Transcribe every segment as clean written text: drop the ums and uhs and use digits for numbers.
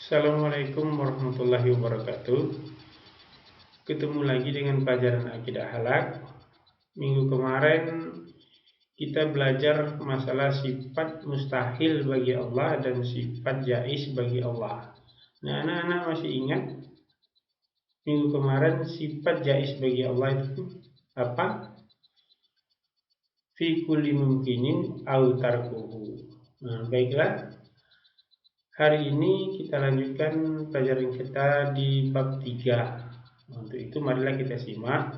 Assalamualaikum warahmatullahi wabarakatuh. Ketemu lagi dengan pelajaran akidah halak. Minggu kemarin kita belajar masalah sifat mustahil bagi Allah dan sifat jaiz bagi Allah. Nah, anak-anak masih ingat minggu kemarin sifat jaiz bagi Allah itu apa? Fi kulli mumkinin au tarkuhu. Nah, baiklah. Hari ini kita lanjutkan pelajaran kita di bab 3. Untuk itu marilah kita simak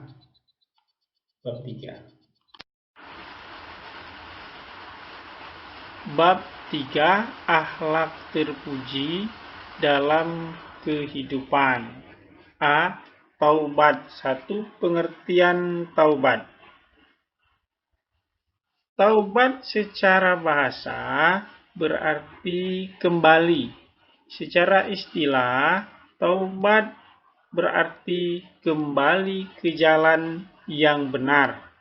bab 3. Bab 3, akhlak terpuji dalam kehidupan. A. Taubat. 1. Pengertian taubat. Taubat secara bahasa berarti kembali. Secara istilah, taubat berarti kembali ke jalan yang benar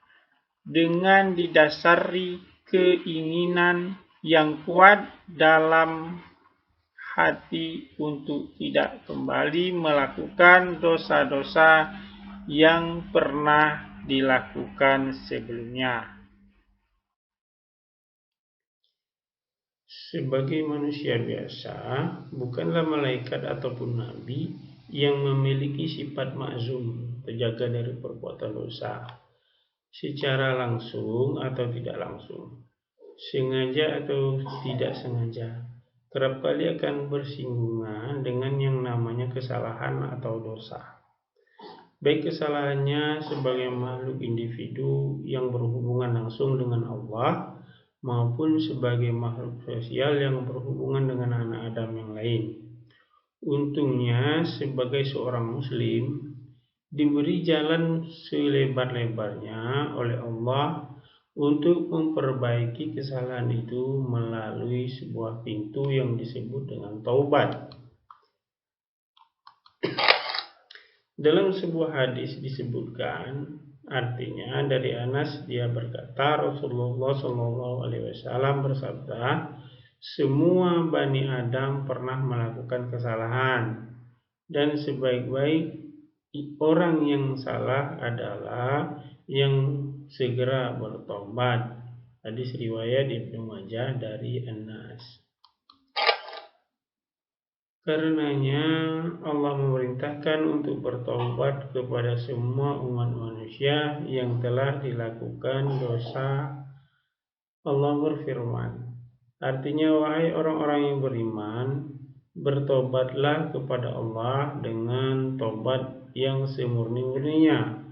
dengan didasari keinginan yang kuat dalam hati untuk tidak kembali melakukan dosa-dosa yang pernah dilakukan sebelumnya. Sebagai manusia biasa, bukanlah malaikat ataupun nabi yang memiliki sifat ma'zum, terjaga dari perbuatan dosa, secara langsung atau tidak langsung, sengaja atau tidak sengaja, kerap kali akan bersinggungan dengan yang namanya kesalahan atau dosa. Baik kesalahannya sebagai makhluk individu yang berhubungan langsung dengan Allah, maupun sebagai makhluk sosial yang berhubungan dengan anak Adam yang lain. Untungnya sebagai seorang muslim diberi jalan selebar-lebarnya oleh Allah untuk memperbaiki kesalahan itu melalui sebuah pintu yang disebut dengan taubat. Dalam sebuah hadis disebutkan, artinya dari Anas dia berkata, Rasulullah SAW bersabda, semua Bani Adam pernah melakukan kesalahan, dan sebaik-baik orang yang salah adalah yang segera bertobat. Hadis riwayat Ibnu Majah dari Anas. Karenanya Allah memerintahkan untuk bertobat kepada semua umat manusia yang telah dilakukan dosa. Allah berfirman, artinya wahai orang-orang yang beriman, bertobatlah kepada Allah dengan tobat yang semurni-murninya.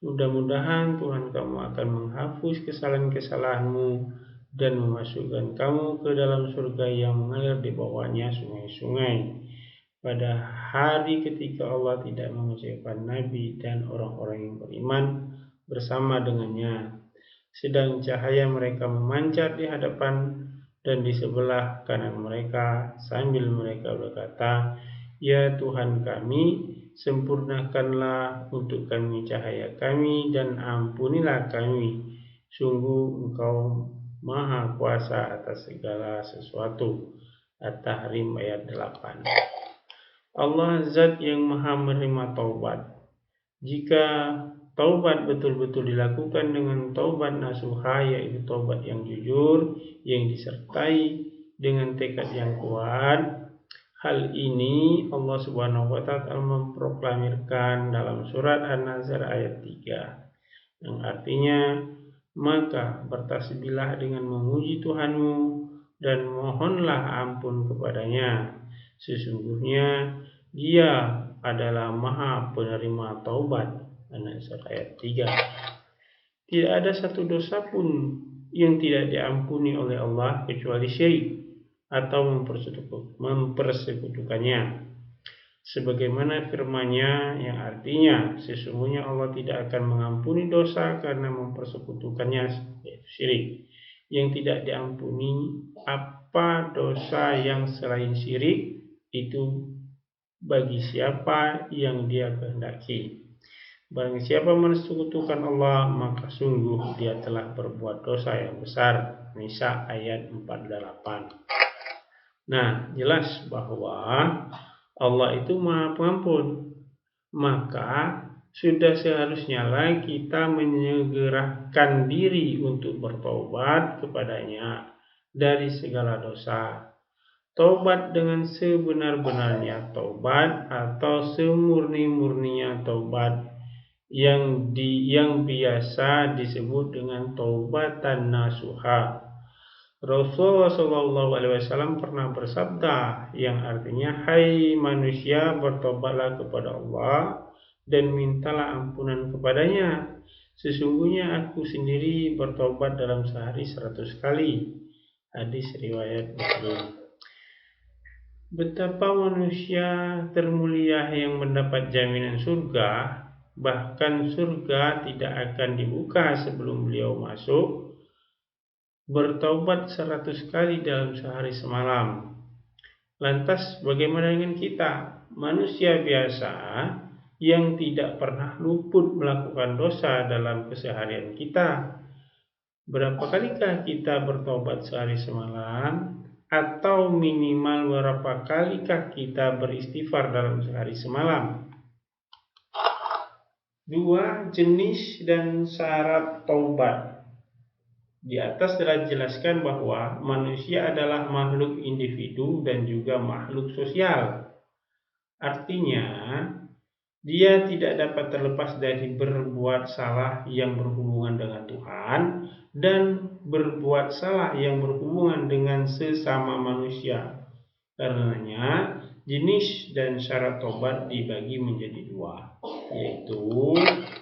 Mudah-mudahan Tuhan kamu akan menghapus kesalahan-kesalahanmu dan memasukkan kamu ke dalam surga yang mengalir di bawahnya sungai-sungai. Pada hari ketika Allah tidak mengecewakan Nabi dan orang-orang yang beriman bersama dengannya, sedang cahaya mereka memancar di hadapan dan di sebelah kanan mereka, sambil mereka berkata, ya Tuhan kami, sempurnakanlah untuk kami cahaya kami dan ampunilah kami. Sungguh Engkau Maha Kuasa atas segala sesuatu. At-Tahrim ayat 8. Allah Zat yang Maha menerima taubat. Jika taubat betul-betul dilakukan dengan taubat nasuha, yaitu taubat yang jujur, yang disertai dengan tekad yang kuat, hal ini Allah Subhanahu wa Ta'ala memproklamirkan dalam surat An-Nazr ayat 3, yang artinya, maka bertasbihlah dengan memuji Tuhanmu dan mohonlah ampun kepadanya. Sesungguhnya Dia adalah Maha Penerima Taubat. An-Nazr ayat 3. Tidak ada satu dosa pun yang tidak diampuni oleh Allah kecuali syirik atau mempersekutukannya. Sebagaimana firman-Nya yang artinya, sesungguhnya Allah tidak akan mengampuni dosa karena mempersekutukannya, yaitu syirik. Yang tidak diampuni apa dosa yang selain syirik itu bagi siapa yang Dia kehendaki. Barang siapa mensekutukan Allah, maka sungguh dia telah berbuat dosa yang besar. Nisa ayat 48. Nah, jelas bahwa Allah itu Maha Pengampun. Maka sudah seharusnya lah kita menyegerakan diri untuk bertobat kepadanya dari segala dosa. Tobat dengan sebenar-benarnya tobat atau semurni-murninya tobat yang biasa disebut dengan taubatan nasuha. Rasulullah SAW pernah bersabda yang artinya, hai manusia, bertobatlah kepada Allah dan mintalah ampunan kepadanya. Sesungguhnya aku sendiri bertobat dalam sehari 100 kali. Hadis riwayat Muslim. Betapa manusia termulia yang mendapat jaminan surga, bahkan surga tidak akan dibuka sebelum beliau masuk, bertaubat 100 kali dalam sehari semalam. Lantas bagaimana dengan kita, manusia biasa yang tidak pernah luput melakukan dosa dalam keseharian kita? Berapa kalikah kita bertobat sehari semalam? Atau minimal berapa kalikah kita beristighfar dalam sehari semalam? 2. Jenis dan syarat taubat. Di atas telah dijelaskan bahwa manusia adalah makhluk individu dan juga makhluk sosial. Artinya, dia tidak dapat terlepas dari berbuat salah yang berhubungan dengan Tuhan dan berbuat salah yang berhubungan dengan sesama manusia. Karenanya, jenis dan syarat tobat dibagi menjadi 2, yaitu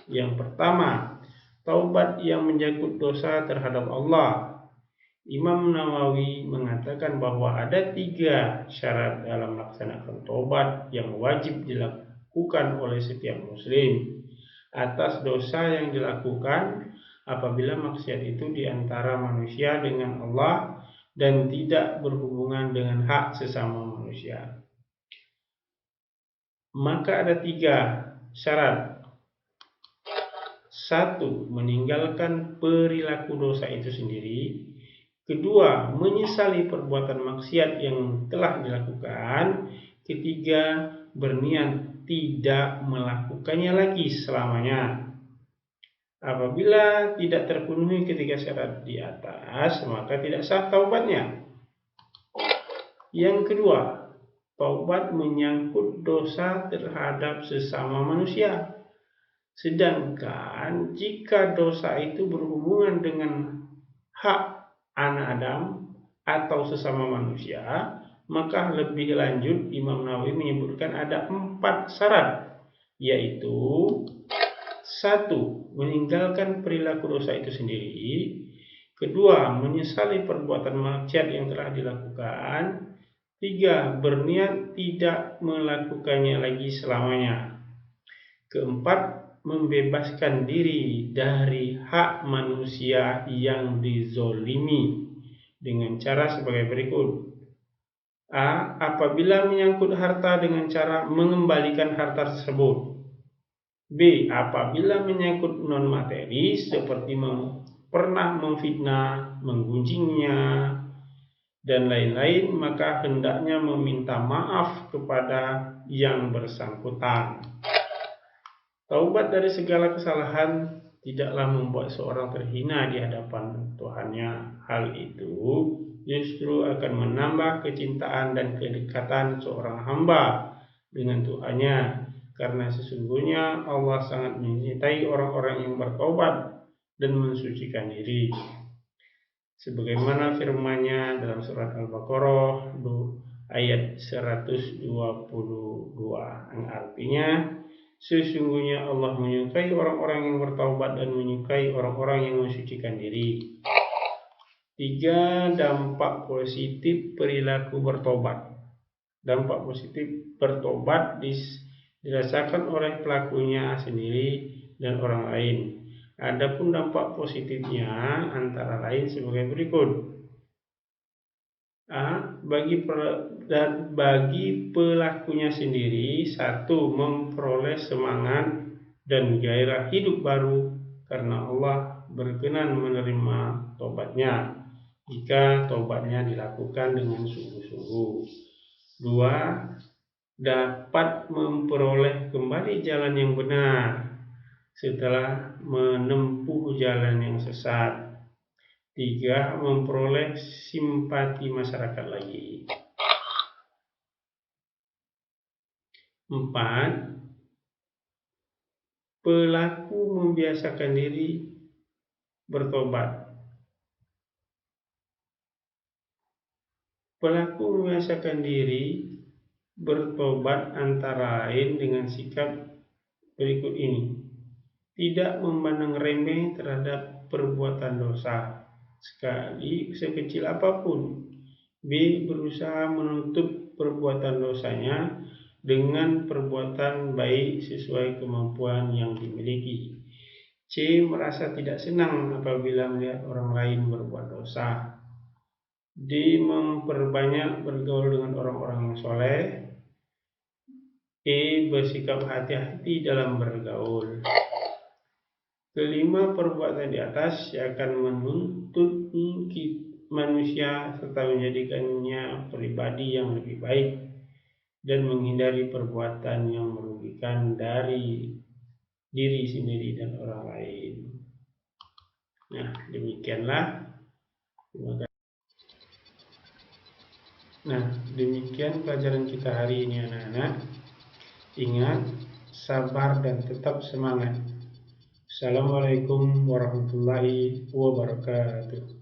yang pertama, taubat yang menyangkut dosa terhadap Allah. Imam Nawawi mengatakan bahwa ada 3 syarat dalam melaksanakan taubat yang wajib dilakukan oleh setiap muslim atas dosa yang dilakukan apabila maksiat itu diantara manusia dengan Allah dan tidak berhubungan dengan hak sesama manusia. Maka ada 3 syarat. 1. Meninggalkan perilaku dosa itu sendiri. 2. Menyesali perbuatan maksiat yang telah dilakukan. 3. Berniat tidak melakukannya lagi selamanya. Apabila tidak terpenuhi ketiga syarat di atas, maka tidak sah taubatnya. Yang kedua, taubat menyangkut dosa terhadap sesama manusia. Sedangkan jika dosa itu berhubungan dengan hak anak Adam atau sesama manusia, maka lebih lanjut Imam Nawawi menyebutkan ada 4 syarat, yaitu 1. Meninggalkan perilaku dosa itu sendiri. 2. Menyesali perbuatan maksiat yang telah dilakukan. 3. Berniat tidak melakukannya lagi selamanya. 4. Membebaskan diri dari hak manusia yang dizolimi dengan cara sebagai berikut. A. Apabila menyangkut harta dengan cara mengembalikan harta tersebut. B. Apabila menyangkut non-materi seperti pernah memfitnah, menggunjingnya, dan lain-lain, maka hendaknya meminta maaf kepada yang bersangkutan. Taubat dari segala kesalahan tidaklah membuat seorang terhina di hadapan Tuhannya. Hal itu justru akan menambah kecintaan dan kedekatan seorang hamba dengan Tuhannya, karena sesungguhnya Allah sangat mencintai orang-orang yang bertaubat dan mensucikan diri. Sebagaimana firman-Nya dalam surat Al-Baqarah ayat 122, yang artinya, sesungguhnya Allah menyukai orang-orang yang bertaubat dan menyukai orang-orang yang mensucikan diri. 3. Dampak positif perilaku bertobat. Dampak positif bertobat dirasakan oleh pelakunya sendiri dan orang lain. Adapun dampak positifnya antara lain sebagai berikut. A. Bagi pelakunya sendiri, 1. Memperoleh semangat dan gairah hidup baru karena Allah berkenan menerima tobatnya. jika tobatnya dilakukan dengan sungguh-sungguh. 2. Dapat memperoleh kembali jalan yang benar setelah menempuh jalan yang sesat. 3. Memperoleh simpati masyarakat lagi. 4. Pelaku membiasakan diri bertobat. Pelaku membiasakan diri bertobat antara lain dengan sikap berikut ini. Tidak memandang remeh terhadap perbuatan dosa, sekecil apapun. B. Berusaha menutup perbuatan dosanya dengan perbuatan baik sesuai kemampuan yang dimiliki. C. Merasa tidak senang apabila melihat orang lain berbuat dosa. D. Memperbanyak bergaul dengan orang-orang yang soleh. E. Bersikap hati-hati dalam bergaul. Kelima, perbuatan di atas akan menuntut manusia serta menjadikannya pribadi yang lebih baik dan menghindari perbuatan yang merugikan dari diri sendiri dan orang lain. Nah, demikianlah. Terima kasih. Nah, demikian pelajaran kita hari ini, anak-anak. Ingat, sabar dan tetap semangat. Assalamualaikum warahmatullahi wabarakatuh.